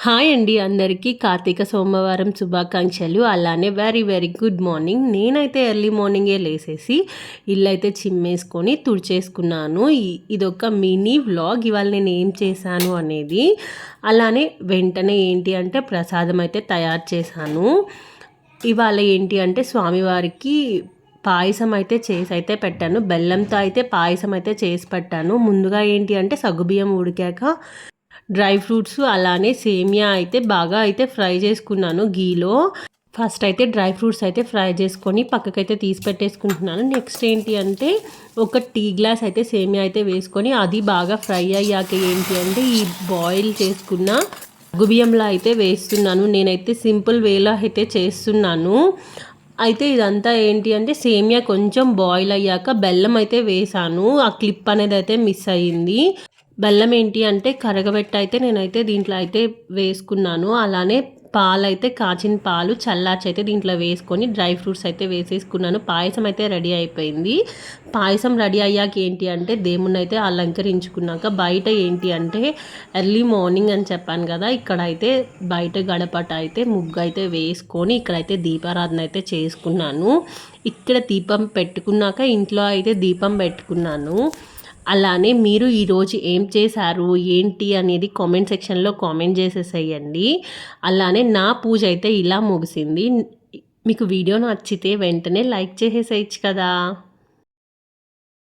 Hi అండి అందరికీ కార్తీక సోమవారం శుభాకాంక్షలు. అలానే వెరీ వెరీ గుడ్ మార్నింగ్. నేనైతే ఎర్లీ మార్నింగే లేసేసి ఇల్లైతే చిమ్మేసుకొని తుడిచేసుకున్నాను. ఇదొక మినీ వ్లాగ్. ఇవాళ నేను ఏం చేశాను అనేది. అలానే వెంటనే ఏంటి అంటే ప్రసాదం అయితే తయారు చేశాను. ఇవాళ ఏంటి అంటే స్వామివారికి పాయసం అయితే చేసి అయితే పెట్టాను. బెల్లంతో అయితే పాయసం అయితే చేసి పెట్టాను. ముందుగా ఏంటి అంటే సగ్గుబియ్యం ఉడికాక డ్రై ఫ్రూట్స్ అలానే సేమియా అయితే బాగా అయితే ఫ్రై చేసుకున్నాను గీలో. ఫస్ట్ అయితే డ్రై ఫ్రూట్స్ అయితే ఫ్రై చేసుకొని పక్కకైతే తీసి పెట్టేసుకుంటున్నాను. నెక్స్ట్ ఏంటి అంటే ఒక టీ గ్లాస్ అయితే సేమియా అయితే వేసుకొని అది బాగా ఫ్రై అయ్యాక ఏంటి అంటే ఈ బాయిల్ చేసుకున్న గుబియంలో అయితే వేస్తున్నాను. నేనైతే సింపుల్ వేలో అయితే చేస్తున్నాను. అయితే ఇదంతా ఏంటి అంటే సేమియా కొంచెం బాయిల్ అయ్యాక బెల్లం అయితే వేసాను. ఆ క్లిప్ అనేది అయితే మిస్ అయ్యింది. బెల్లం ఏంటి అంటే కరగబెట్టి అయితే నేనైతే దీంట్లో అయితే వేసుకున్నాను. అలానే పాలైతే కాచిన పాలు చల్లార్చి అయితే దీంట్లో వేసుకొని డ్రై ఫ్రూట్స్ అయితే వేసేసుకున్నాను. పాయసం అయితే రెడీ అయిపోయింది. పాయసం రెడీ అయ్యాక ఏంటి అంటే దేవుణ్ణి అయితే అలంకరించుకున్నాక బయట ఏంటి అంటే ఎర్లీ మార్నింగ్ అని చెప్పాను కదా, ఇక్కడైతే బయట గడపట అయితే ముగ్గు అయితే వేసుకొని ఇక్కడైతే దీపారాధన అయితే చేసుకున్నాను. ఇక్కడ దీపం పెట్టుకున్నాక ఇంట్లో అయితే దీపం పెట్టుకున్నాను. అలానే మీరు ఈరోజు ఏం చేశారు ఏంటి అనేది కామెంట్ సెక్షన్లో కామెంట్ చేసేసేయండి. అలానే నా పూజ అయితే ఇలా ముగిసింది. మీకు వీడియో నచ్చితే వెంటనే లైక్ చేసేసేయచ్చు కదా.